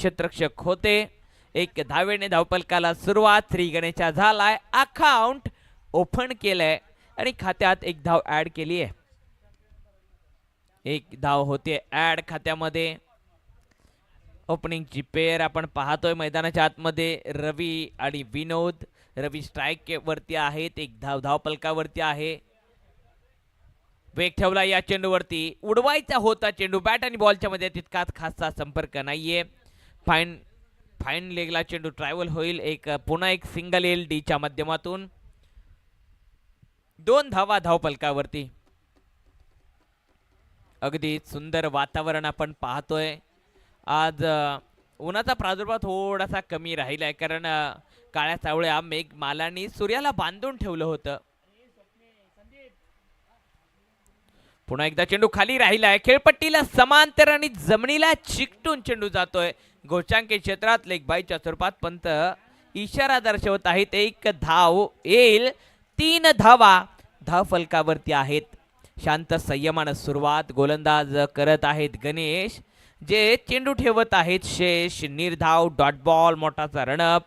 क्षेत्ररक्षक होते. एक धावेने धावपलकाला सुरुवात. श्री गणेशा झालाय. अकाउंट ओपन केलंय आणि खात्यात एक धाव ऍड केली आहे. एक धाव होते ऍड खात्यामध्ये. ओपनिंगची पेअर आपण पाहतोय मैदानाच्या आतमध्ये. रवी आणि विनोद. रवी स्ट्राईक वरती आहेत. एक धावपलकावरती आहे. वेग ठेवला या चेंडूवरती. उडवायचा होता चेंडू. बॅट आणि बॉलच्या मध्ये तितकाच खासचा संपर्क नाहीये. फाईन लेगला चेंडू ट्रॅव्हल होईल. पुन्हा एक सिंगल येईल डीच्या माध्यमातून. 2 धावा धावपलकावरती. अगदी सुंदर वातावरण आपण पाहतोय. आज उन्हाचा प्रादुर्भाव थोडासा कमी राहिलाय कारण काळ्या सावळ्या मेघमालांनी सूर्याला बांधून ठेवलं होतं. पुन्हा एकदा चेंडू खाली राहिलाय. खेळपट्टीला समांतर आणि जमिनीला चिकटून चेंडू जातोय. गोचांकी क्षेत्रात लेगबाईच्या स्वरूपात पंत इशारा दर्शवत आहेत. एक धाव येईल. 3 धावा धावफलकावरती आहेत. शांत संयमानं सुरुवात गोलंदाज करत आहेत गणेश, जे चेंडू ठेवत आहेत. शेष निर्धाव डॉट बॉल. मोठाचा रनअप.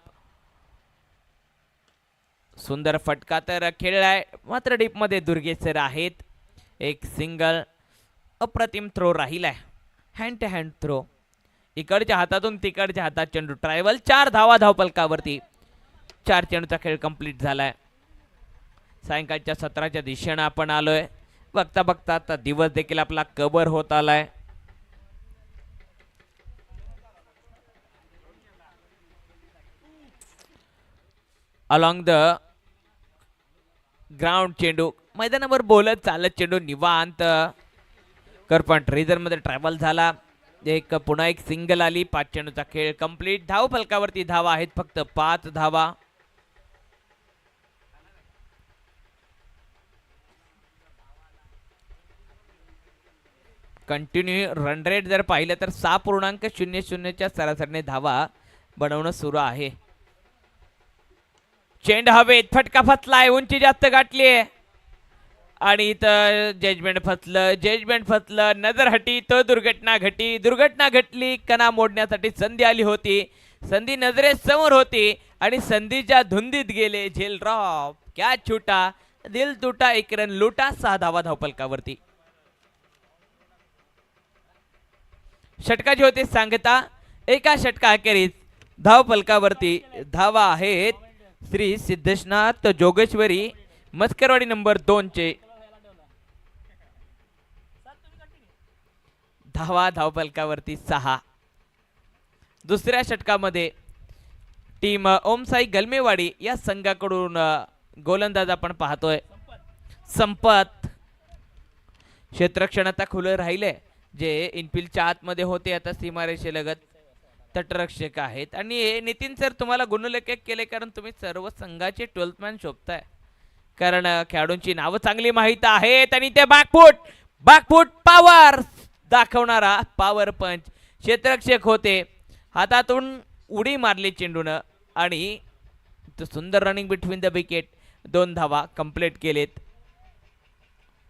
सुंदर फटका तर खेळलाय मात्र डीप मध्ये दुर्गे सर आहेत. एक सिंगल. अप्रतिम थ्रो राहिलाय. Hand to hand throw. इकडच्या हातातून तिकडच्या हातात चेंडू ट्रायव्हल. 4 धावा धावपलकावरती. 4 चेंडूचा खेळ कंप्लीट झालाय. सायंकाळच्या सत्राच्या दिशेनं आपण आलोय. बघता बघता आता दिवस देखील आपला कव्हर होत आलाय. अलॉंग द ग्राउंड चेंडू मैदानावर बोलत चालत चेंडू निवांत करपंट रिझन मध्ये ट्रॅव्हल झाला. पुन्हा एक सिंगल आली. 5 चेंडूचा खेळ कंप्लीट. धावफलकावरती धावा आहेत फक्त 5 धावा. कंटिन्यू रन रेट जर पाहिलं तर 6.00च्या सरासरीने धावा बनवणं सुरू आहे. चेंड हवेत. फटका फसलाय. उंची जास्त गाठलीये आणि इथं जजमेंट फसलं. नजर हटी तो दुर्घटना घटली. कणा मोडण्यासाठी संधी आली होती. संधी नजरेसमोर होती आणि संधीच्या धुंदीत गेले. झेल ड्रॉप. क्या छूटा दिल तुटा. 1 रन लुटा. 6 धावा धावपलकावरती. षटकाची होते सांगता. एका षटका अखेरीस धावपलकावरती धावा आहेत श्री सिद्धेशनाथ जोगेश्वरी मस्करवाडी नंबर 2 चे. धावा धावपलकावरती 6. दुसऱ्या षटकामध्ये टीम ओमसाई गलमेवाडी या संघाकडून गोलंदाज आपण पाहतोय संपत. क्षेत्ररक्षण आता खुलं राहिले. जे इनफिल्डच्या आतमध्ये होते आता सीमारेषेलगत तटरक्षक आहेत. आणि नितीन सर तुम्हाला गुणलेखक केले कारण तुम्ही सर्व संघाचे 12th मॅन शोभताय. कारण खेळाडूंची नावं चांगली माहीत आहेत. आणि ते बॅकफूट पॉवर दाखवणारा पॉवर पंच क्षेत्ररक्षक होते. हातातून उडी मारली चेंडूनं आणि सुंदर रनिंग बिटवीन द विकेट. 2 धावा कंप्लीट केलेत.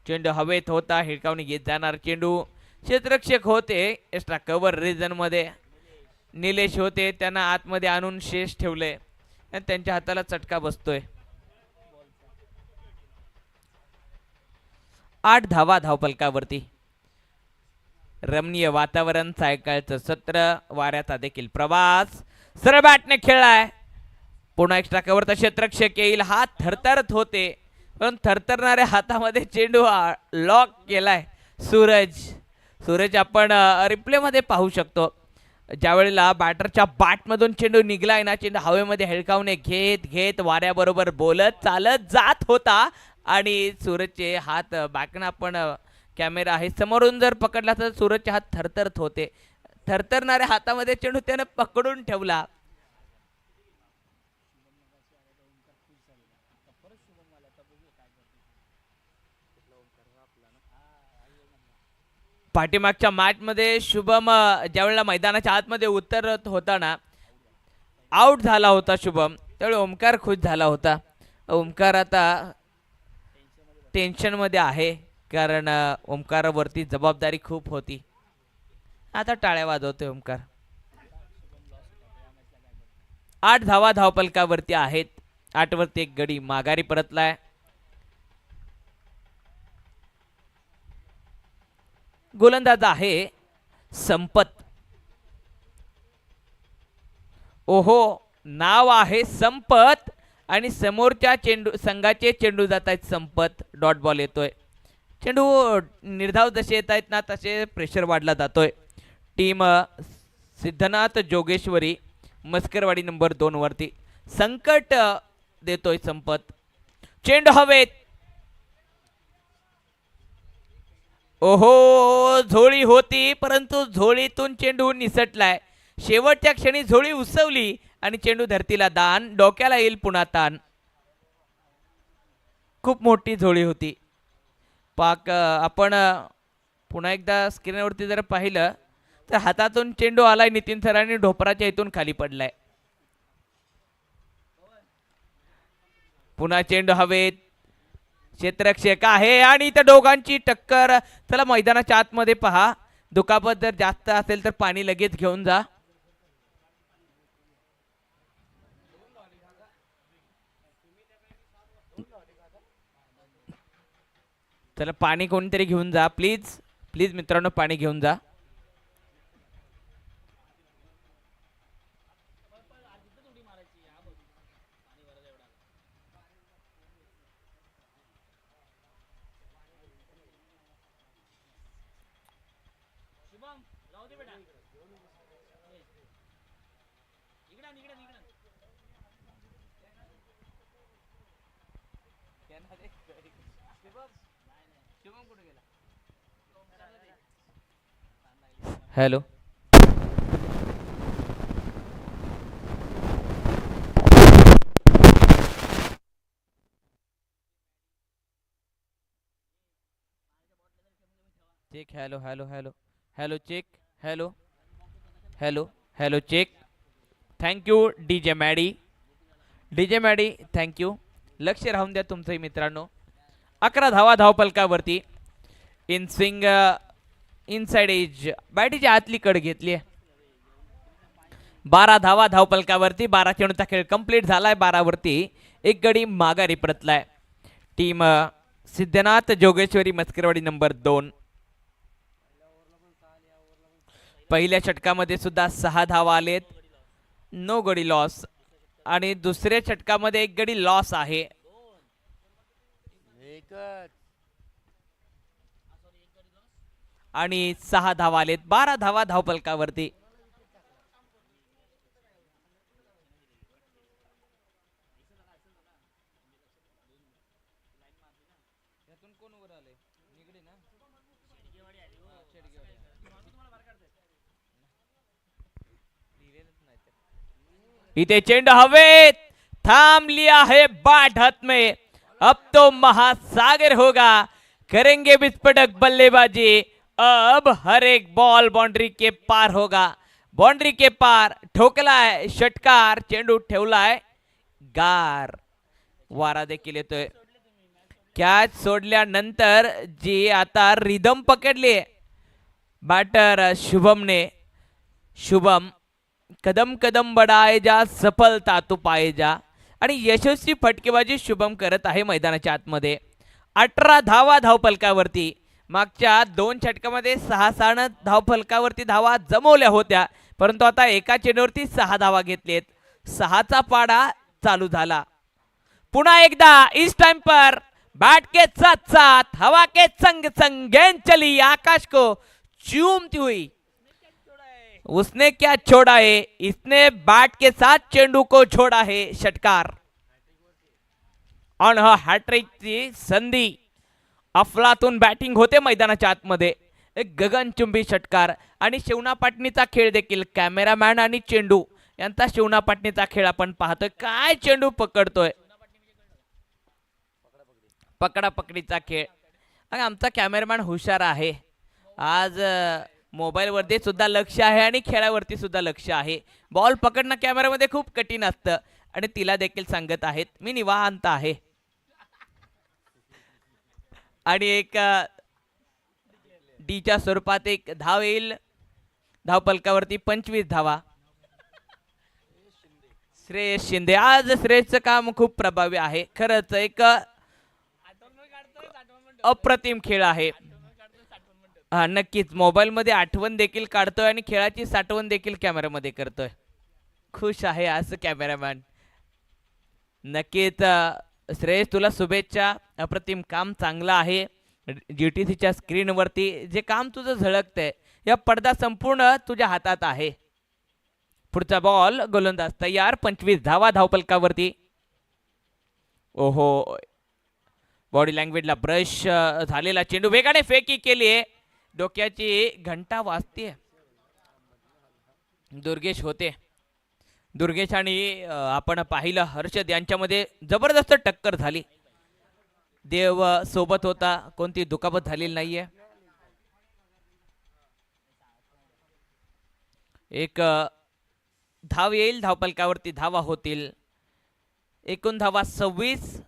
चेंडू हवेत होता. हिडकावणी घेत जाणार चेंडू. क्षेत्ररक्षक होते एक्स्ट्रा कव्हर रिजन मध्ये. निलेश होते. त्यांना आतमध्ये आणून शेष ठेवले आणि त्यांच्या हाताला चटका बसतोय. 8 धावा धावपलकावरती. रमणीय वातावरण. सायकलचं सत्र. वाऱ्याचा देखील प्रवास. सरळ बॅटने खेळलाय. पुन्हा एक्स्ट्रा कव्हरचा क्षेत्ररक्षक येईल. हात थरथरत होते पण थरथरणाऱ्या हातामध्ये चेंडू लॉक केलाय. सूरज आपण रिप्ले मध्ये पाहू शकतो. ज्या वेळेला बॅटरच्या बॅटमधून चेंडू निघलाय ना, चेंडू हवेमध्ये हेळकावणे घेत वाऱ्याबरोबर बोलत चालत जात होता आणि सूरजचे हात बॅकनं आपण कॅमेरा आहे समोरून जर पकडला तर सूरजचे हात थरथरत होते. थरथरणाऱ्या हातामध्ये चेंडू त्याने पकडून ठेवला. पाठीमागच्या मॅच मध्ये शुभम ज्यावेळेला मैदानाच्या आतमध्ये उतरत होता ना, आउट झाला होता शुभम, त्यावेळी ओमकार खुश झाला होता. ओमकार आता टेन्शन मध्ये आहे कारण ओमकारावरती जबाबदारी खूप होती. आता टाळ्या वाजवतोय ओमकार. 8 धावा धावपलकावरती आहेत. 8 वरती एक गडी माघारी परतलाय. गोलंदाज आहे संपत. ओहो, नाव आहे संपत आणि समोरच्या चेंडू संघाचे चेंडू जात आहेत संपत. डॉट बॉल येतोय. चेंडू निर्धाव जसे येत आहेत ना तसे प्रेशर वाढला जातोय. टीम सिद्धनाथ जोगेश्वरी मस्करवाडी नंबर 2 वरती संकट देतोय संपत. चेंडू हवेत. ओहो, झोळी होती परंतु झोळीतून चेंडू निसटलाय. शेवटच्या क्षणी झोळी उसवली आणि चेंडू धरतीला दान. डोक्याला येईल पुन्हा ताण. खूप मोठी झोळी होती. आपण पुन्हा एकदा स्क्रीनवरती जर पाहिलं तर हातातून चेंडू आलाय नितीन सरांनी ढोपराच्या इथून खाली पडलाय. पुन्हा चेंडू हवेत. क्षेत्ररक्षक आहे आणि त्या दोघांची टक्कर. चला मैदानाच्या आतमध्ये पहा. दुखापत जर जास्त असेल तर पाणी लगेच घेऊन जा. चला पाणी कोणतरी घेऊन जा प्लीज. प्लीज मित्रांनो पाणी घेऊन जा. Hello, check. Hello hello hello hello check. Hello hello hello check. Thank you DJ Maddy. DJ Maddy thank you. लक्ष राहून द्या तुमचंही मित्रांनो. 11 धावा धावपलकावरती. इन स्विंग इनसाइड एज बॅटीची आतली कड घेतली. 12 धावा धावपलकावरती. 12 चेंडूचा खेळ कंप्लीट झालाय. 12 वरती एक गडी माघारी परतलाय. Team Siddhnath Jogeshwari Maskarwadi number 2. पहिल्या षटकामध्ये सुद्धा 6 धावा आलेत. 9 गडी लॉस आणि दुसऱ्या षटकामध्ये एक गडी लॉस आहे. आणि 6 धावा आलेत. 12 धावा धावपलकावरती. इथे चेंडू हवेत. थाम लिया है बाट हाथ में. अब तो महासागर होगा. करेंगे विस्फोटक बल्लेबाजी. अब हर एक बॉल बाउंड्री के पार होगा. बाउंड्री के पार ठोकलाय षटकार. चेंडू ठेवलाय गार. वारा देखील येतोय. कॅच सोडल्यानंतर जी आता रिदम पकडली बॅटर शुभमने. शुभम कदम कदम बढाए जा, सफलता तू पाए जा. आणि यशस्वी फटकेबाजी शुभम करत आहे मैदानाच्या आतमध्ये. 18 धावा धावपलकावरती. मागच्या 2 षटकामध्ये 6 धावपलकावरती धावा जमवल्या होत्या परंतु आता एका चेंडूवरती 6 धावा घेतलेत. 6चा पाडा चालू झाला. पुन्हा एकदा इस टाइम पर बैट के साथ साथ हवा के संग संग गेंद चली आकाश को चूमती हुई. उसने क्या छोड़ा है, इसने बैट के साथ चेंडू को छोड़ा है. षटकार ऑन हॅट्रिकची संधी. अफलातून बॅटिंग होते मैदानाच्या आतमध्ये. एक गगनचुंबी षटकार आणि शिवना पाटणीचा खेळ देखील. कॅमेरामॅन आणि चेंडू यांचा शिवना पाटणीचा खेळ आपण पाहतोय. काय चेंडू पकडतोय. पकडा पकडीचा खेळ. आणि आमचा कॅमेरामॅन हुशार आहे. आज मोबाईल वरती सुद्धा लक्ष आहे आणि खेळावरती सुद्धा लक्ष आहे. बॉल पकडणं कॅमेरामध्ये खूप कठीण असतं आणि तिला देखील सांगत आहेत मी निवांत आहे. आणि एक डीच्या स्वरूपात एक धाव येईल. धावपलकावरती 25 धावा. श्रेयस शिंदे, आज श्रेयसचं काम खूप प्रभावी आहे. खरंच एक अप्रतिम खेळ आहे. हा नक्कीच, मोबाईल मध्ये आठवण देखील काढतोय आणि खेळाची साठवण देखील कॅमेऱ्यामध्ये करतोय. खुश आहे आज कॅमेरामॅन. नक्कीच श्रेयस, तुला शुभेच्छा. अप्रतिम काम चांगलं आहे. GTCच्या स्क्रीनवरती जे काम तुझं झळकतंय, या पडदा संपूर्ण तुझ्या हातात आहे. पुढचा बॉल, गोलंदाज तयार. 25 धावा धावपलकावरती. ओहो, बॉडी लँग्वेजला ब्रश झालेला चेंडू वेगाने फेकी केली आहे. डोक्याची घंटा वाजते. दुर्गेश होते. दुर्गेश आणि आपण पाहिलं हर्षद यांच्यामध्ये जबरदस्त टक्कर झाली. देव सोबत होता, कोणती दुखापत झालेली नाहीये. एक धाव येईल, धावपलकावरती धावा होतील. एकूण धावा 26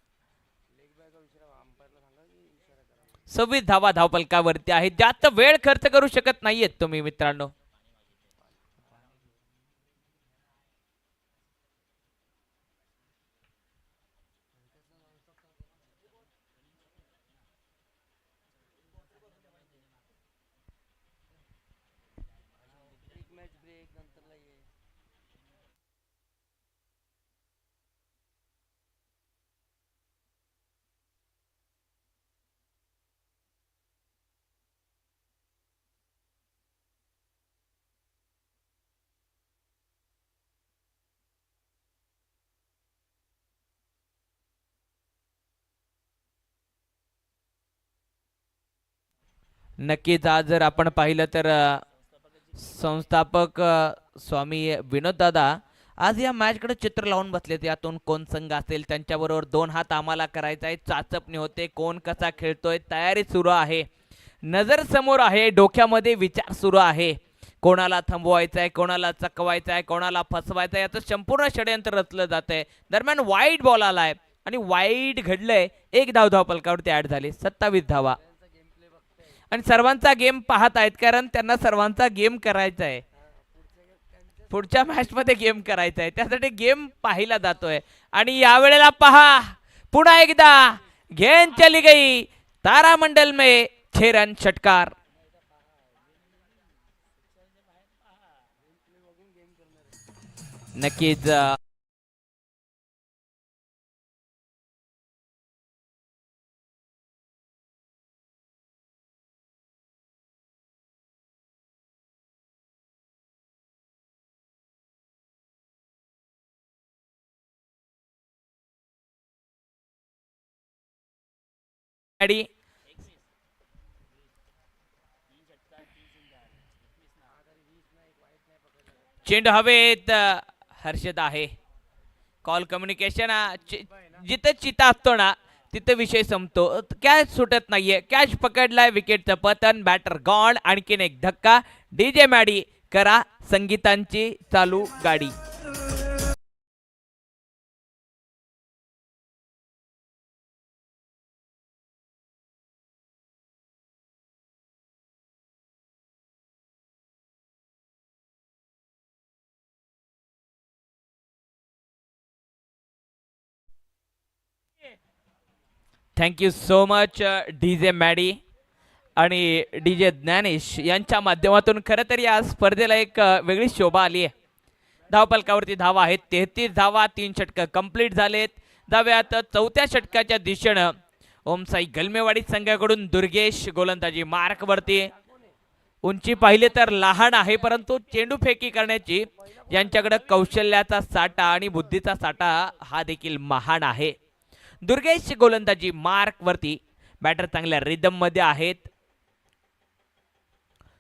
धावा धावपलकावरती आहेत. जास्त वेळ खर्च करू शकत नाहीयेत तुम्ही मित्रांनो. नक्कीच, आज जर आपण पाहिलं तर संस्थापक स्वामी विनोद दादा आज या मॅचकडे चित्र लावून बसलेत. यातून कोण संघ असेल त्यांच्याबरोबर 2 हात आम्हाला करायचा आहे. चाचपणी होते, कोण कसा खेळतोय, तयारी सुरू आहे, नजर समोर आहे, डोक्यामध्ये विचार सुरू आहे. कोणाला थांबवायचं आहे, कोणाला चकवायचं आहे, कोणाला फसवायचं आहे, याचं संपूर्ण षडयंत्र रचलं जात आहे. दरम्यान वाईट बॉल आलाय आणि वाईट घडलंय. 1 धाव धावपलकावरती ऍड झाली. 27 धावा. आणि सर्वांचा गेम पाहत आहेत, कारण त्यांना सर्वांचा गेम करायचा आहे. पुढच्या मॅच मध्ये गेम करायचा आहे, त्यासाठी गेम पाहिला जातोय. आणि यावेळेला पहा, पुन्हा एकदा गेंद चली गई तारामंडल में 6 रन षटकार. नक्कीच चेंडू हवेत. हर्षद आहे. कॉल कम्युनिकेशन जिथं चिता असतो ना तिथं विषय संपतो. कॅच सुटत नाहीये. कॅच पकडलाय, विकेटचं पतन, बॅटर गॉन. आणखीन एक धक्का. DJ मॅडी करा संगीतांची चालू गाडी. Thank you so much DJ Maddy आणि DJ ज्ञानेश यांच्या माध्यमातून खरं तर या स्पर्धेला एक वेगळी शोभा आली आहे. धावपलकावरती धावा आहेत. 33 धावा, 3 षटकं कंप्लीट झालेत. धाव्यात 4थ्या षटकाच्या दिशेनं ओमसाई गलमेवाडी संघाकडून दुर्गेश गोलंदाजी मार्क वरती. उंची पाहिले तर लहान आहे, परंतु चेंडू फेकी करण्याची यांच्याकडे कौशल्याचा साठा आणि बुद्धीचा साठा हा देखील महान आहे. दुर्गेश गोलंदाजी मार्क वरती. बॅटर चांगल्या रिदम मध्ये आहेत.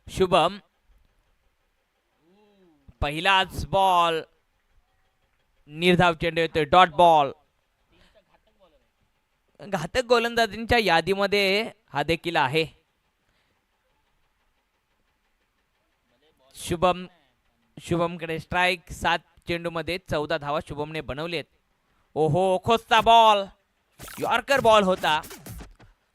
शुभम, पहिलाच बॉल, निर्धाव चेंडू येतोय, डॉट बॉल. घातक गोलंदाजींच्या यादीमध्ये हा देखील आहे. शुभमकडे स्ट्राइक. 7 चेंडू मध्ये 14 धावा शुभमने बनवलेत. ओहो, खोचता बॉल, यॉर्कर बॉल होता.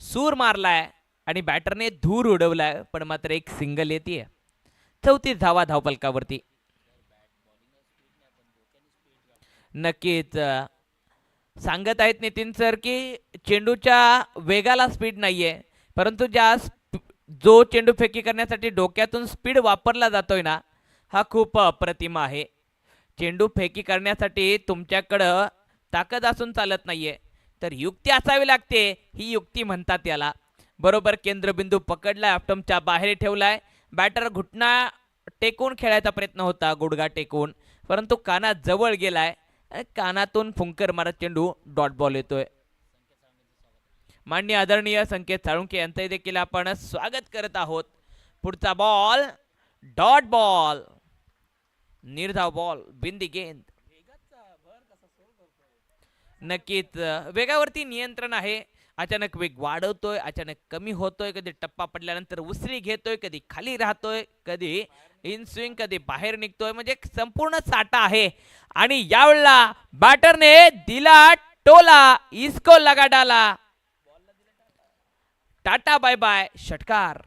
सूर मारलाय आणि बॅटरने धूर उडवलाय, पण मात्र एक सिंगल येते. 34 धावा धावपलकावरती. नक्कीच सांगत आहेत नितीन सर की चेंडूच्या वेगाला स्पीड नाहीये, परंतु जो चेंडू फेकी करण्यासाठी डोक्यातून स्पीड वापरला जातोय ना, हा खूप अप्रतिम आहे. चेंडू फेकी करण्यासाठी तुमच्याकडं ताकद असून चालत नाहीये, तर युक्ती असावी लागते. ही युक्ती म्हणतात याला. बरोबर केंद्रबिंदू पकडलाय, ऑप्टमच्या बाहेर ठेवलाय. बॅटर घुटना टेकून खेळायचा प्रयत्न होता, गुडघा टेकून, परंतु कानात जवळ गेलाय. कानातून फुंकर मारत चेंडू डॉट बॉल येतोय. माननीय आदरणीय संकेत साळुंके यांचे देखील आपण स्वागत करत आहोत. पुढचा बॉल डॉट बॉल, निर्धाव बॉल, बिंदी गेंद. नक्कीच वेगावरती नियंत्रण आहे. अचानक वेग वाढवतोय, अचानक कमी होतोय, कधी टप्पा पडल्यानंतर उसरी घेतोय, कधी खाली राहतोय, कधी इन स्विंग, कधी बाहेर निघतोय, म्हणजे संपूर्ण साठा आहे. आणि यावेळेला बॅटरने दिला टोला, इसको लगा डाला. टाटा बाय बाय, षटकार.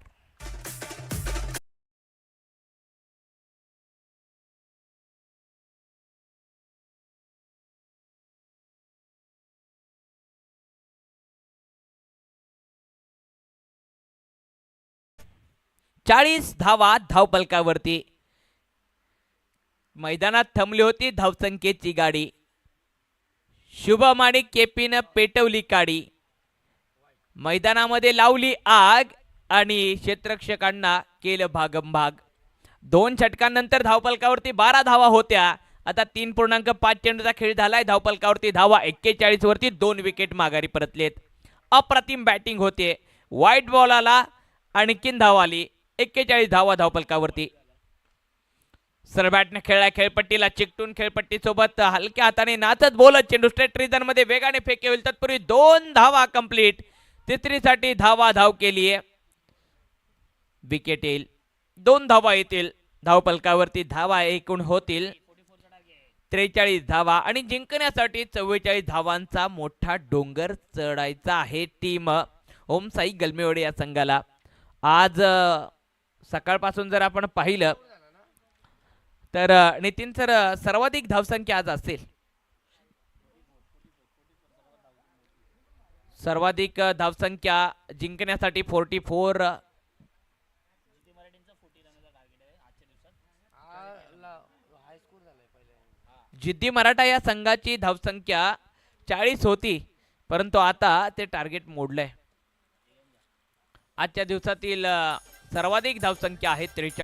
चाळीस धावा धावपलकावरती. मैदानात थांबली होती धावसंख्येची गाडी. शुभम आणि केपीनं पेटवली काडी, मैदानामध्ये लावली आग आणि क्षेत्ररक्षकांना केलं भागमभाग. 2 षटकांनंतर धावपलकावरती 12 धावा होत्या. आता 3.5 चेंडूचा खेळ झालाय. धावपलकावरती धावा 41 वरती 2 विकेट माघारी परतलेत. अप्रतिम बॅटिंग होते. व्हाईट बॉल आला, आणखीन धाव आली. 41 धावा धावपलकावरती. सरबॅटने खेळला, खेळपट्टीला चिकटून खेळपट्टी सोबत हलक्या हाताने नाचत बोलत चेंडू स्ट्रेट रिझन मध्ये वेगाने फेके होईल. तत्पूर्वी 2 धावा कंप्लीट. तिसरीसाठी धाव केलीये. विकेट येईल, 2 धावा येतील. धावपलकावरती धावा एकूण होतील 43 धावा आणि जिंकण्यासाठी 44 धावांचा मोठा डोंगर चढायचा आहे टीम ओमसाई गलमेवाडी या संघाला. आज सकाळपासून जर आपण पाहिलं तर नितीन सर सर्वाधिक धावसंख्या आज असेल. सर्वाधिक धावसंख्या जिंकण्यासाठी 44. जिद्दी मराठा या संघाची धावसंख्या 40 होती, परंतु आता ते टार्गेट मोडलंय. आजच्या दिवसातील सर्वाधिक धावसंख्या आहे 43.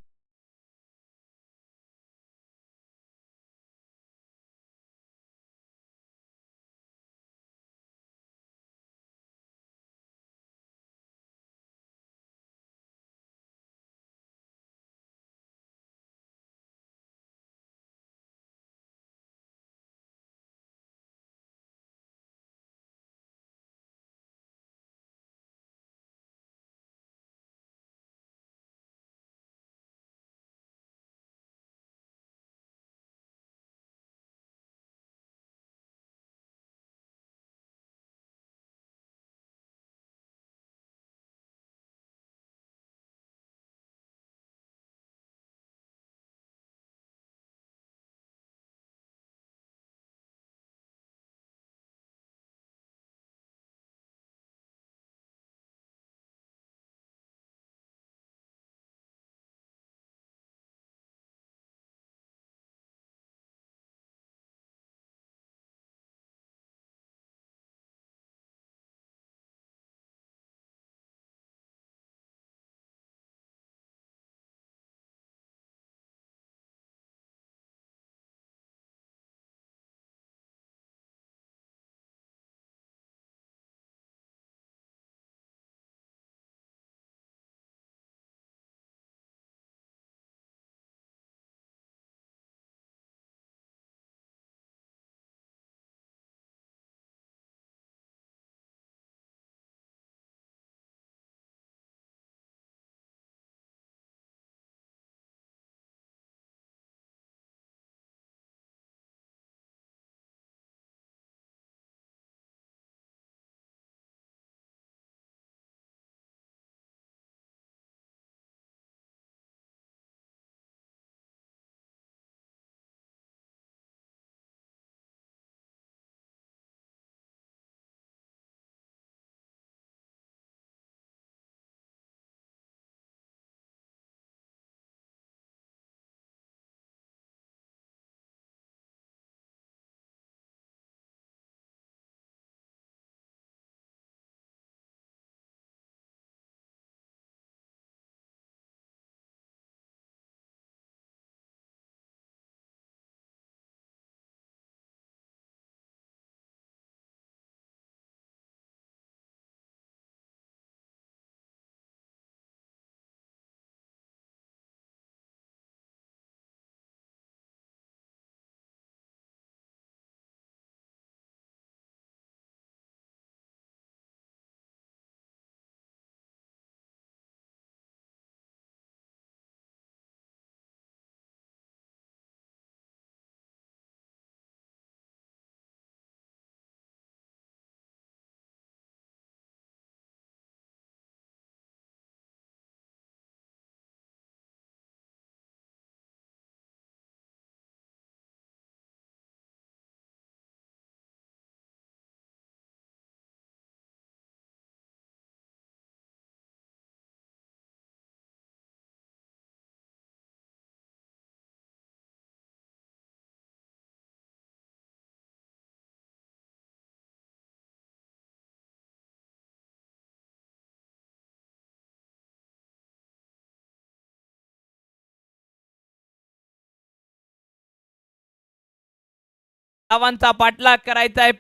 धावांचा पाठलाग करायचा आहे.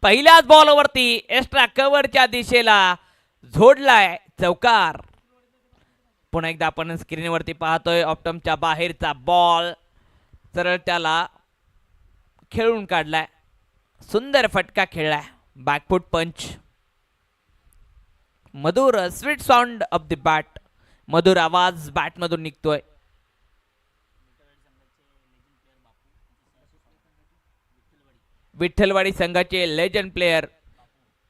पहिल्याच बॉलवरती एक्स्ट्रा कव्हरच्या दिशेला झोडलाय चौकार. पुन्हा एकदा आपण स्क्रीनवरती पाहतोय ऑप्टमच्या बाहेरचा बॉल सरळ त्याला खेळून काढलाय. सुंदर फटका खेळलाय. Backfoot punch. मधुर sweet sound of the bat. मधुर आवाज बॅट मधून निघतोय. विठ्ठलवाडी संघाचे लेजंड प्लेयर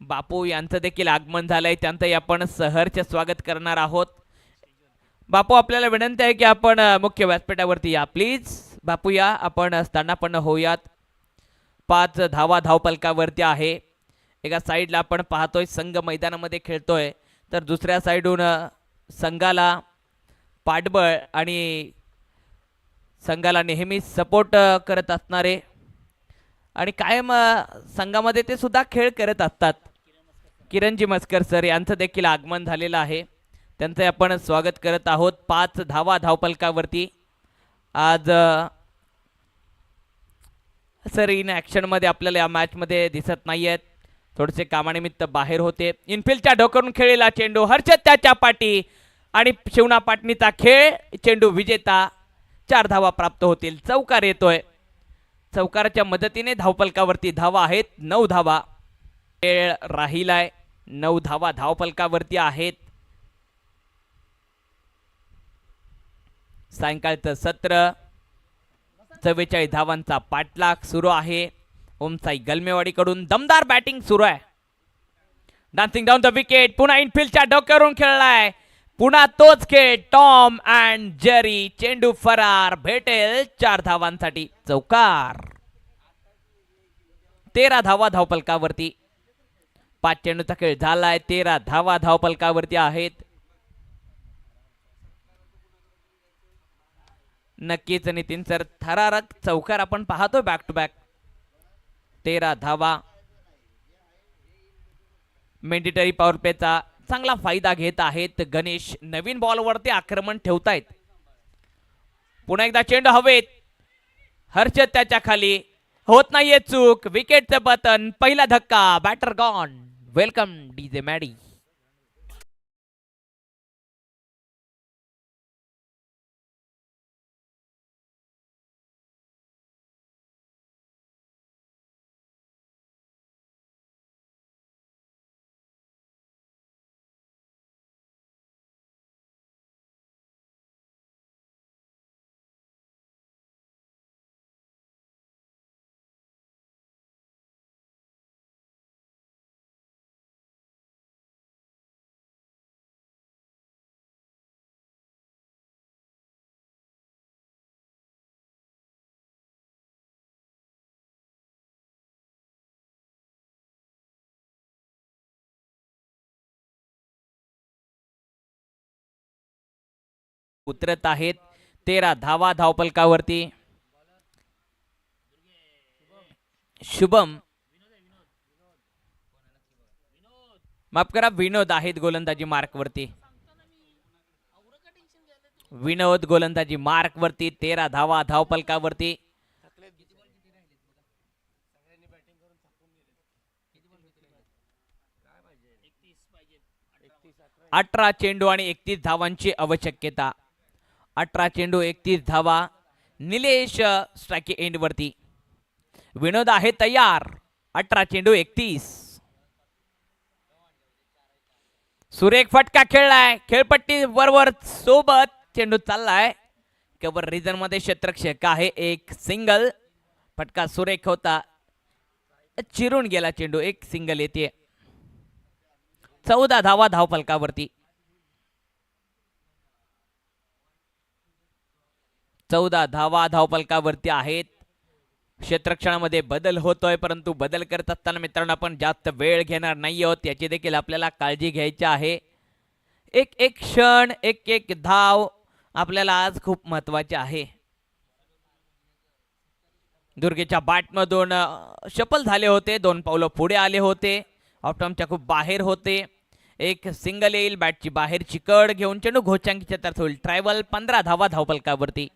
बापू यांचं देखील आगमन झालंय. त्यांचंही आपण सहर्ष स्वागत करणार आहोत. बापू आपल्याला विनंती आहे की आपण मुख्य व्यासपीठावरती या प्लीज. बापू या, आपण स्थानापन्न होऊयात. 5 धावा धावपलकावरती आहे. एका साईडला आपण पाहतोय संघ मैदानामध्ये खेळतोय तर दुसऱ्या साईडून संघाला पाठबळ आणि संघाला नेहमी सपोर्ट करत असणारे आणि कायम संघामध्ये ते सुद्धा खेळ करत असतात किरणजी मस्कर सर यांचं देखील आगमन झालेलं आहे. त्यांचं आपण स्वागत करत आहोत. 5 धावा धावपलकावरती. आज सर इन ॲक्शनमध्ये आपल्याला या मॅचमध्ये दिसत नाही आहेत. थोडेसे कामानिमित्त बाहेर होते. इनफिल्डच्या डोकरून खेळलेला चेंडू हर्षद त्याच्या पाठी आणि शिवना पाटणीचा खेळ. चेंडू विजेता. 4 धावा प्राप्त होतील. चौकार येतोय. चौकाराच्या मदतीने धावपलकावरती धावा आहेत. 9 धावा खेळ राहिलाय. 9 धावा धावपलकावरती आहेत. सायंकाळचं सत्र 44 धावांचा पाठलाग सुरू आहे. ओमसाई गलमेवाडीकडून दमदार बॅटिंग सुरू आहे. Dancing down the wicket. पुन्हा इनफिल्डच्या डोक्यावरून खेळलाय. पुन्हा तोच खेळ. Tom and Jerry. चेंडू फरार. भेटेल 4 धावांसाठी. चौकार. 13 धावा धावपलकावरती. 5 चेंडूचा खेळ झालाय. 13 धावा धावपलकावरती आहेत. नक्कीच नितीन सर थरारक चौकार आपण पाहतोय बॅक टू बॅक. 13 धावा. मेंडेटरी पॉवर प्लेचा चांगला फायदा घेत आहेत गणेश. नवीन बॉलवरती आक्रमण ठेवतायत. पुन्हा एकदा चेंडू हवेत. हर्षद त्याच्या खाली. होत नाहीये चूक. विकेटचं पतन. पहिला धक्का. Batter gone. Welcome DJ Maddy. उतरत आहेत. 13 धावा धावपलकावरती. शुभम माफ करा विनोद आहेत गोलंदाजी मार्क वरती. विनोद गोलंदाजी मार्क वरती. 13 धावा धावपलकावरती. 18 चेंडू आणि 31 धावांची आवश्यकता. 18 चेंडू 31 धावा. निलेश स्ट्राइक एंड वरती. विनोद आहे तयार. 18 चेंडू 31. सुरेख फटका खेळलाय. खेळपट्टी बरोबर सोबत चेंडू चाललाय. कव्हर रिजन मध्ये क्षेत्ररक्षक आहे. एक सिंगल. फटका सुरेख होता. चिरून गेला चेंडू. एक सिंगल येते. 14 धावा धावपलकावरती. 14 धावा धावपलकावरती आहेत. क्षेत्ररक्षणामध्ये बदल होतोय परंतु बदल करत असताना मित्रांनो आपण जास्त वेळ घेणार नाही आहोत. याची देखील आपल्याला काळजी घ्यायची आहे. एक एक क्षण एक एक धाव आपल्याला आज खूप महत्वाचे आहे. दुर्गेच्या बॅटमधून शफल झाले होते. 2 पावलं पुढे आले होते. ऑप्टमच्या खूप बाहेर होते. एक सिंगल येईल. बॅटची बाहेरची कड घेऊन चेंडू घोचांकीच्या तर्फे होईल. ट्रायबल 15 धावा धावपलकावरती.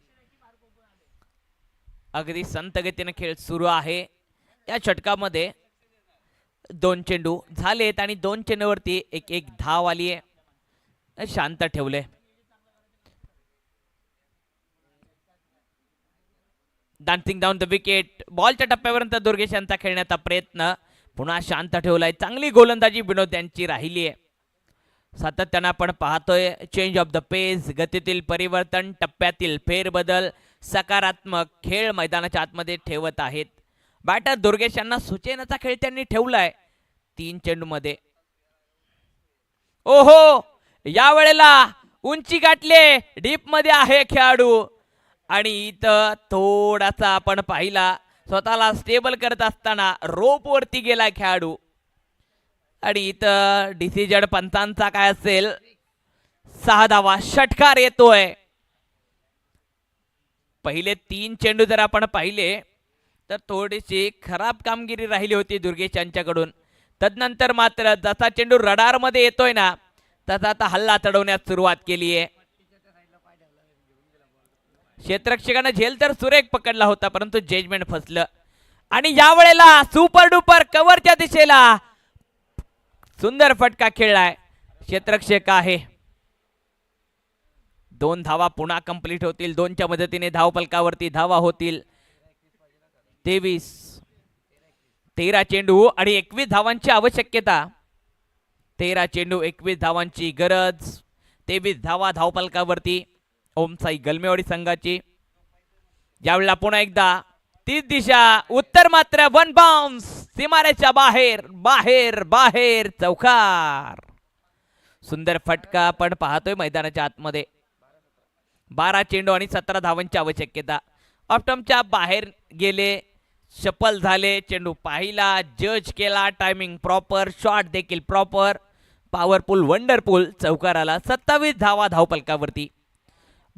अगदी संत गतीने खेळ सुरू आहे. या षटकामध्ये 2 चेंडू झालेत आणि 2 चेंडूवरती एक एक धाव आली आहे. शांत ठेवले. Dancing down the wicket. बॉलच्या टप्प्यापर्यंत दुर्गेश यांचा खेळण्याचा प्रयत्न पुन्हा शांत ठेवलाय. चांगली गोलंदाजी विनोद यांची राहिली आहे. सातत्याने आपण पाहतोय चेंज ऑफ द पेस, गतीतील परिवर्तन, टप्प्यातील फेरबदल, सकारात्मक खेळ मैदानाच्या आतमध्ये ठेवत आहेत. बॅटर दुर्गेश यांना सुचेनाचा खेळ त्यांनी ठेवलाय 3 चेंडू मध्ये. ओहो, या वेळेला उंची गाठले, डीप मध्ये आहे खेळाडू आणि इथं थोडासा आपण पाहिला स्वतःला स्टेबल करत असताना रोप वरती गेला खेळाडू आणि इथं डिसिजन पंचांचा काय असेल. 6 धावा. षटकार येतोय. पहिले 3 चेंडू जर आपण पाहिले तर थोडीशी खराब कामगिरी राहिली होती दुर्गेश यांच्याकडून. तदनंतर मात्र जसा चेंडू रडार मध्ये येतोय ना तसा आता हल्ला चढवण्यास सुरुवात केली आहे. क्षेत्ररक्षकानं झेल तर सुरेख पकडला होता परंतु जजमेंट फसलं आणि या वेळेला सुपर डुपर कव्हरच्या दिशेला सुंदर फटका खेळलाय क्षेत्ररक्षक आहे. 2 धावा पुन्हा कंप्लीट होतील. 2च्या मदतीने धावफलकावरती धावा होतील. 13 चेंडू आणि 21 धावांची आवश्यकता. 13 चेंडू 21 धावांची गरज. 23 धावा धावफलकावरती ओमसाई गलमेवाडी संघाची. यावेळेला पुन्हा एकदा तीच दिशा. उत्तर मात्र 1 बाउन्स. सीमारेच्या बाहेर बाहेर बाहेर चौकार. सुंदर फटका आपण पाहतोय मैदानाच्या आतमध्ये. 12 चेंडू आणि 17 धावांची आवश्यकता. ऑप्टमच्या बाहेर गेले, शफल झाले. चेंडू पाहिला, जज केला, टायमिंग प्रॉपर, शॉट देखील प्रॉपर, पॉवरफुल, वंडरफुल. चौकार आला. 27 धावा धावफलकावरती.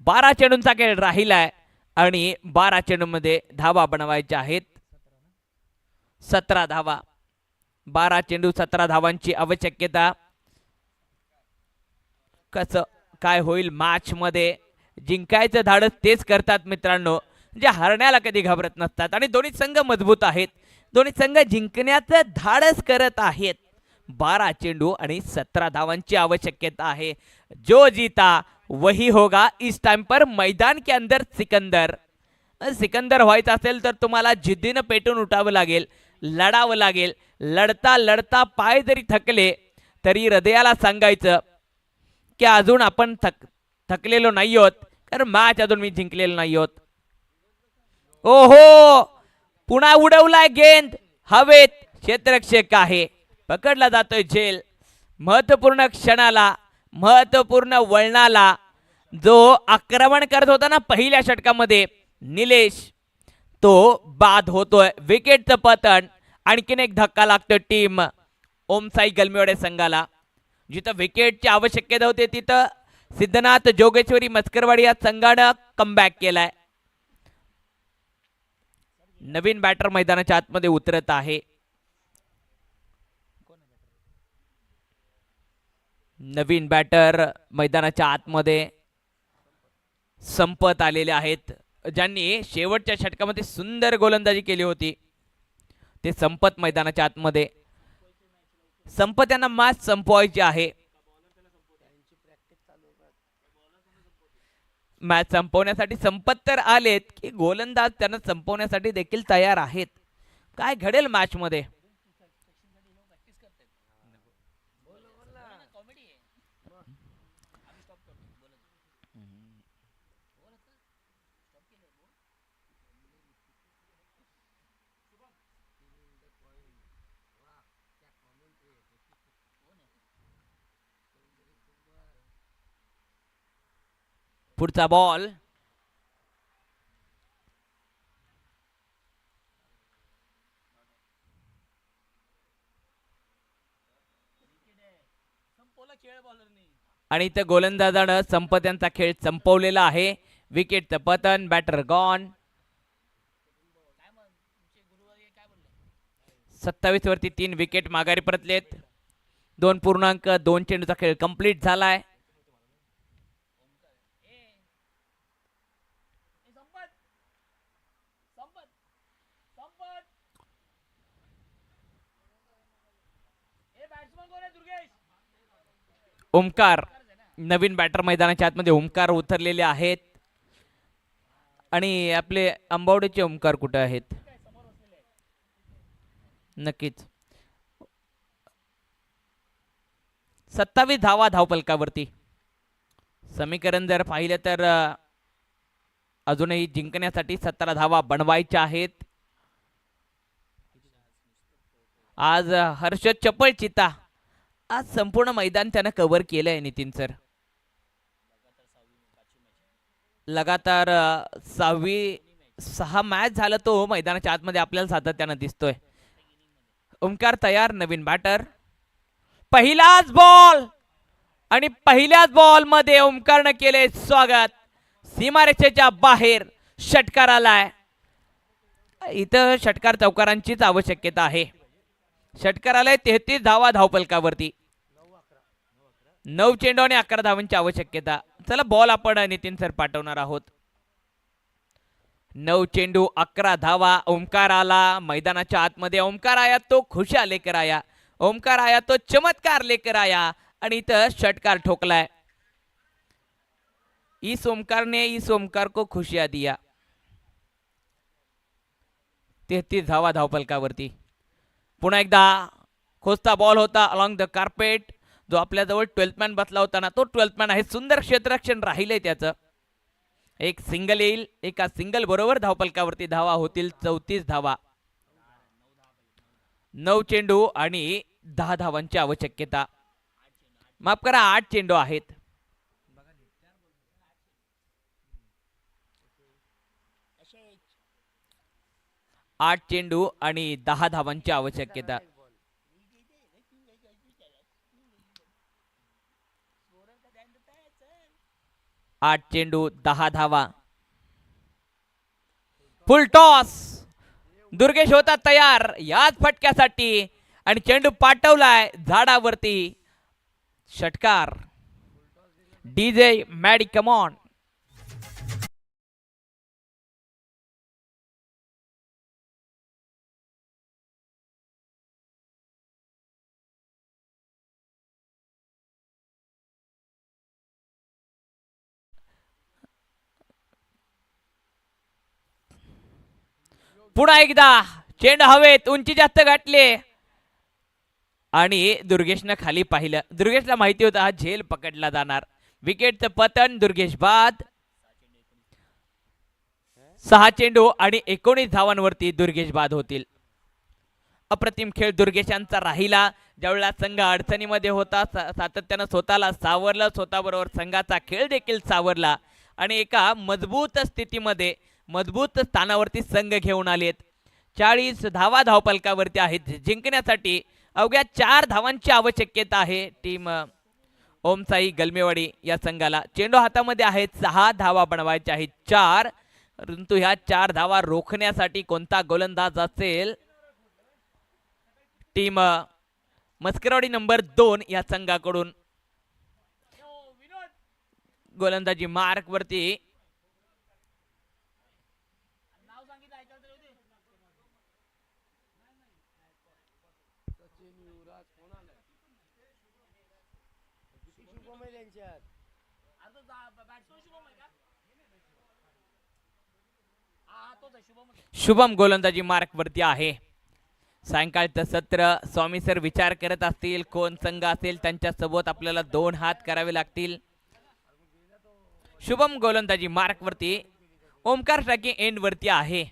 12 चेंडूंचा खेळ राहिलाय आणि 12 चेंडूमध्ये धावा बनवायच्या आहेत. 17 धावा. 12 चेंडू 17 धावांची आवश्यकता. कसं काय होईल मॅच मध्ये. जिंकायचं धाडस तेच करतात मित्रांनो, जे हरण्याला कधी घाबरत नसतात. आणि दोन्ही संघ मजबूत आहेत. दोन्ही संघ जिंकण्याचं धाडस करत आहेत. 12 चेंडू आणि 17 धावांची आवश्यकता आहे. जो जीता वही होगा इस टाइम पर मैदान के अंदर सिकंदर. सिकंदर व्हायचं असेल तर तुम्हाला जिद्दीनं पेटून उठावं लागेल, लढावं लागेल. लढता लढता पाय जरी थकले तरी हृदयाला सांगायचं की अजून आपण थकलेलो नाही आहोत, कारण मॅच अजून मी जिंकलेलो नाही आहोत. ओहो, पुन्हा उडवलाय गेंद हवेत. क्षेत्ररक्षक आहे, पकडला जातोय झेल. महत्वपूर्ण क्षणाला, महत्वपूर्ण वळणाला जो आक्रमण करत होता ना पहिल्या षटकामध्ये निलेश, तो बाद होतोय. विकेटचं पतन. आणखीन एक धक्का लागतोय टीम ओमसाई गलमेवाडे संघाला. जिथं विकेटची आवश्यकता होती तिथं सिद्धनाथ जोगेश्वरी मस्करवाडी या संघानं कमबॅक केलाय. नवीन बॅटर मैदानाच्या आतमध्ये उतरत आहे. नवीन बॅटर मैदानाच्या आतमध्ये संपत आलेले आहेत. ज्यांनी शेवटच्या षटकामध्ये सुंदर गोलंदाजी केली होती ते संपत मैदानाच्या आतमध्ये. संपत यांना मॅच संपवायची आहे. मॅच संपवण्यासाठी संपत तर आलेत की गोलंदाज त्यांना संपवण्यासाठी देखील तयार आहेत. काय घडेल मॅच मध्ये. पुढचा बॉल. आणि इथं गोलंदाजानं संपत यांचा खेळ संपवलेला आहे. विकेटचं पतन. Batter gone. 27 वरती 3 विकेट माघारी परतलेत. 2.2 चेंडूचा खेळ कंप्लीट झालाय. ओमकार नवीन बॅटर मैदानाच्या आतमध्ये ओमकार उतरलेले आहेत आणि आपले आंबावडेचे ओमकार कुठे आहेत नक्कीच 27 धावा धावपलकावरती समीकरण जर पाहिलं तर अजूनही जिंकण्यासाठी 17 धावा बनवायच्या आहेत आज हर्षद चपळ चिता आज संपूर्ण मैदान त्यानं कव्हर केलंय नितीन सर लगातार 6 मॅच झालं तो मैदानाच्या आतमध्ये आपल्याला सातत्यानं दिसतोय ओमकार तयार नवीन बॅटर पहिलाच बॉल आणि पहिल्याच बॉल मध्ये ओमकारनं केले स्वागत सीमारेषेच्या बाहेर षटकार आलाय इथं षटकार चौकारांचीच आवश्यकता आहे षटकार आलाय 33 धावा धावपलकावरती 9 चेंडू आणि 11 धावांची आवश्यकता चला बॉल आपण नितीन सर पाठवणार आहोत 9 चेंडू 11 धावा ओमकार आला मैदानाच्या आतमध्ये ओमकार आया तो खुशा लेकर आया ओमकार आया तो चमत्कार लेकर आया आणि इथं षटकार ठोकलाय इस ओमकार ने इस ओमकार को खुशियां दिया 33 धावा धावपलकावरती पुन्हा एकदा खोचता बॉल होता अलॉंग द कार्पेट जो आपल्या जवळ 12th मॅन बसला होता ना तो 12th मॅन आहे सुंदर क्षेत्ररक्षण राहिलंय त्याचं एक सिंगल येईल एका सिंगल बरोबर धावपलकावरती धावा होतील 34 धावा 9 चेंडू आणि 10 धावांची आवश्यकता माफ करा 8 चेंडू आहेत 8 चेंडू आणि 10 धावांची आवश्यकता 8 चेंडू 10 धावा फुल टॉस दुर्गेश होता तयार याच फटक्यासाठी आणि चेंडू पाठवलाय झाडावरती षटकार डीजे मॅडी कमॉन पुन्हा एकदा चेंडू हवेत उंची जास्त गाठले आणि दुर्गेशनं खाली पाहिलं दुर्गेशला माहिती होतं हा झेल पकडला जाणार विकेटचं पतन दुर्गेश बाद 6 चेंडू आणि 19 धावांवरती दुर्गेश बाद होतील अप्रतिम खेळ दुर्गेशांचा राहिला ज्यावेळेला संघ अडचणीमध्ये होता सातत्यानं स्वतःला सावरलं स्वतःबरोबर संघाचा खेळ देखील सावरला आणि एका मजबूत स्थितीमध्ये मजबूत स्थानावरती संघ घेऊन आलेत 40 धावा धावपलकावरती आहेत जिंकण्यासाठी अवघ्या 4 धावांची आवश्यकता आहे टीम ओमसाई गलमेवाडी या संघाला चेंडू हातामध्ये आहेत 6 धावा बनवायच्या आहेत 4 परंतु ह्या 4 धावा रोखण्यासाठी कोणता गोलंदाज असेल टीम मस्करवाडी नंबर 2 या संघाकडून गोलंदाजी मार्क वरती शुभम गोलंदाजी मार्क वरती आहे सायंकाळचं सत्र स्वामी सर विचार करत असतील कोण संघ असेल त्यांच्या सोबत आपल्याला 2 हात करावे लागतील शुभम गोलंदाजी मार्क वरती ओमकार ट्रॅकिंग एंड वरती आहे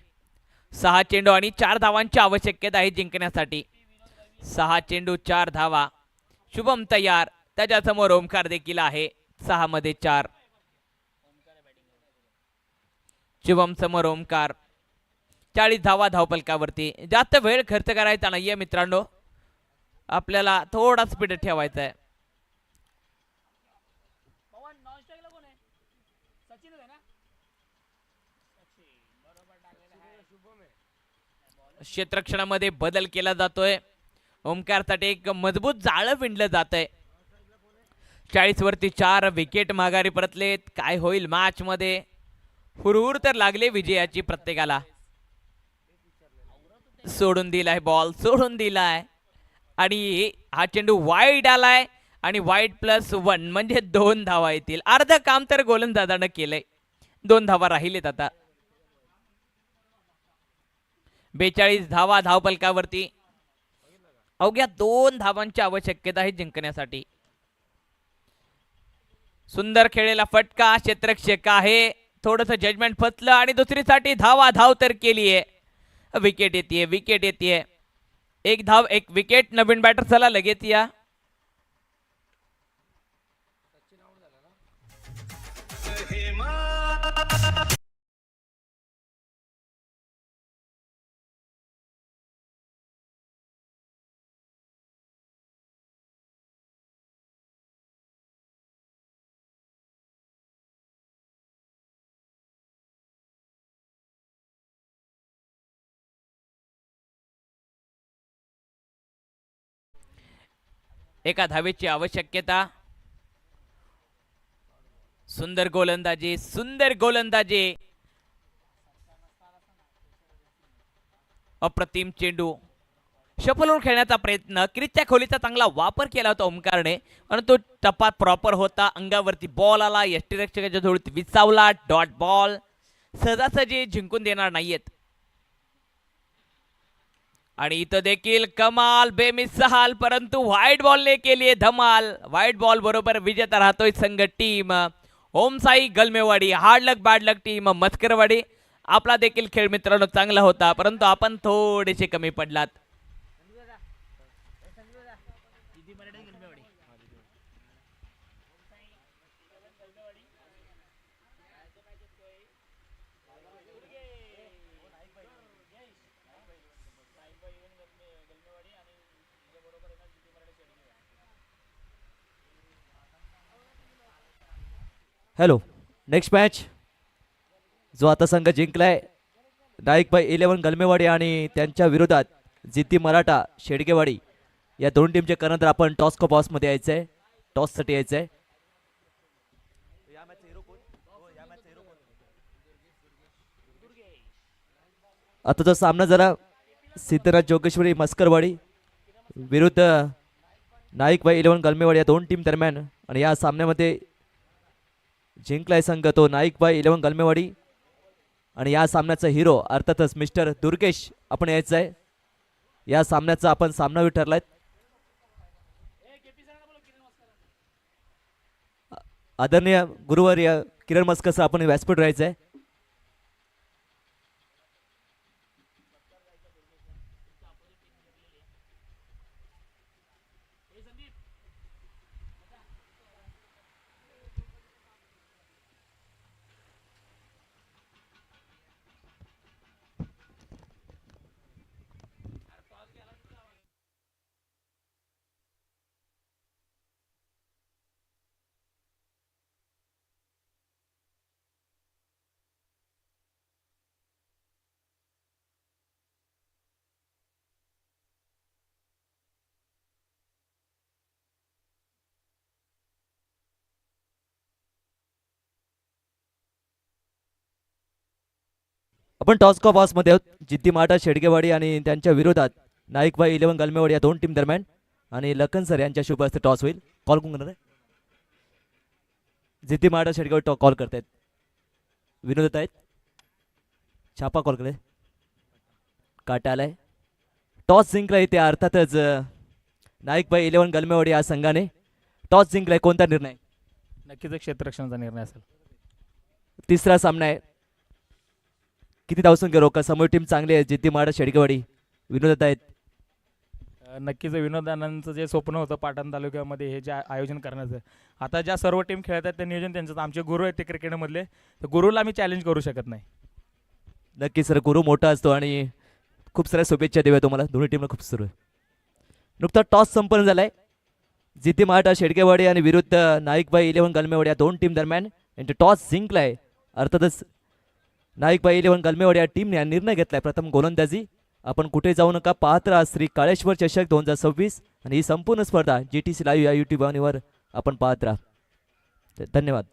6 चेंडू आणि 4 धावांची आवश्यकता आहे जिंकण्यासाठी 6 चेंडू 4 धावा शुभम तयार त्याच्या समोर ओमकार देखील आहे 6 मध्ये 4 शुभम समोर ओमकार 40 धावा धावपलकावरती जास्त वेळ खर्च करायचा नाहीये मित्रांनो आपल्याला थोडा स्पीड ठेवायचा आहे क्षेत्ररक्षणामध्ये बदल केला जातोय ओमकारसाठी एक मजबूत जाळं विणलं जात आहे 40 वरती 4 विकेट माघारी परतलेत काय होईल मॅच मध्ये हुरहुर तर लागले विजयाची प्रत्येकाला सोडून दिलाय बॉल सोडून दिलाय आणि हा चेंडू वाईड आलाय आणि वाईड +1 म्हणजे 2 धावा येतील. अर्ध काम तर गोलंदाजानं केलंय. 2 धावा राहिलेत आता. 42 धावा धावफलकावरती. अवघ्या 2 धावांची आवश्यकता आहे जिंकण्यासाठी. सुंदर खेळलेला फटका, क्षेत्ररक्षक आहे, थोडंसं जजमेंट फसलं आणि दुसरीसाठी धाव तर केली आहे. विकेट येते. एक धाव एक विकेट. नवीन बॅटर चला लगेच या. एका धावेची आवश्यकता. सुंदर गोलंदाजी. अप्रतिम चेंडू. शफलवर खेळण्याचा प्रयत्न, क्रिजच्या खोलीचा चांगला वापर केला होता ओमकारने, परंतु टपात प्रॉपर होता. अंगावरती बॉल आला, यष्टीरक्षकाच्या जोडीत विसावला. Dot ball. सहजासहजी जिंकून देणार नाहीयेत. आणि इथं देखील कमाल, बेमिसाल, परंतु व्हाईट बॉलने केली धमाल. व्हाईट बॉल बरोबर विजेता राहतोय संघ टीम ओमसाई गलमेवाडी. हार्ड लक बॅड लक टीम मस्करवाडी. आपला देखील खेळ मित्रांनो चांगला होता, परंतु आपण थोडेसे कमी पडलात. हॅलो, नेक्स्ट मॅच जो आता संघ जिंकलाय नाईकबाई 11 गलमेवाडी आणि त्यांच्या विरोधात जिद्दी मराठा शेडगेवाडी. या दोन टीमचे कर्णधार आपण टॉस को बॉस मध्ये यायचंय, टॉस साठी यायचंय. आता जो सामना जरा सिद्धनाथ जोगेश्वरी मस्करवाडी विरुद्ध नाईकबाई 11 गलमेवाडी या दोन टीम दरम्यान. आणि या सामन्यामध्ये जिंकलाय संघ तो नाईकबाई 11 गलमेवाडी. आणि या सामन्याचा हिरो अर्थातच मिस्टर दुर्गेश आपण यायचं आहे. या सामन्याचा आपण सामनावीर ठरलाय. आदरणीय गुरुवर्य किरण मस्कर सर आपण व्यासपीठ राहायचं आहे. आपण टॉस को बॉस मध्ये आहोत. जिद्दी मराठा शेडगेवाडी आणि त्यांच्या विरोधात नाईकबाई 11 गलमेवाडी या दोन टीम दरम्यान. आणि लखन सर यांच्या शुभ हस्ते टॉस होईल. कॉल कोण करणार आहे? जिद्दी मराठा शेडगेवाडी कॉल करतायत. विनोद आहेत. छापा कॉल करे. काटा आलाय. टॉस जिंकलाय ते अर्थातच नाईकबाई 11 गलमेवाडी या संघाने टॉस जिंकलाय. कोणता निर्णय? नक्कीच एक क्षेत्ररक्षणाचा निर्णय असेल. तिसरा सामना आहे. किती धावसंख्या रोका? समोर टीम चांगली आहे जिद्दी मराठा शेडगेवाडी. विनोद आहेत. नक्कीच विनोदानंदचं जे स्वप्न होतं पाटण तालुक्यामध्ये हे जे आयोजन करण्याचं, आता ज्या सर्व टीम खेळत आहेत ते नियोजन त्यांचं. आमचे गुरु आहेत ते क्रिकेटमधले, तर गुरुला आम्ही चॅलेंज करू शकत नाही. नक्की सर, गुरु मोठा असतो आणि खूप साऱ्या शुभेच्छा देऊया तुम्हाला. दोन्ही टीमला खूप सुरू आहे. नुकता टॉस संपन्न झालाय. जिद्दी मराठा शेडगेवाडी आणि विरुद्ध नाईकबाई 11 गलमेवाडी या दोन टीम दरम्यान. यांचे टॉस जिंकलाय अर्थातच नाईकबाई 11 गलमेवाडी या टीमने निर्णय घेतलाय प्रथम गोलंदाजी. आपण कुठे जाऊ नका, पाहत राहा श्री काळेश्वर चषक 2026. आणि ही संपूर्ण स्पर्धा GTC लाईव्ह या YouTube वर आपण पाहत राहा. धन्यवाद.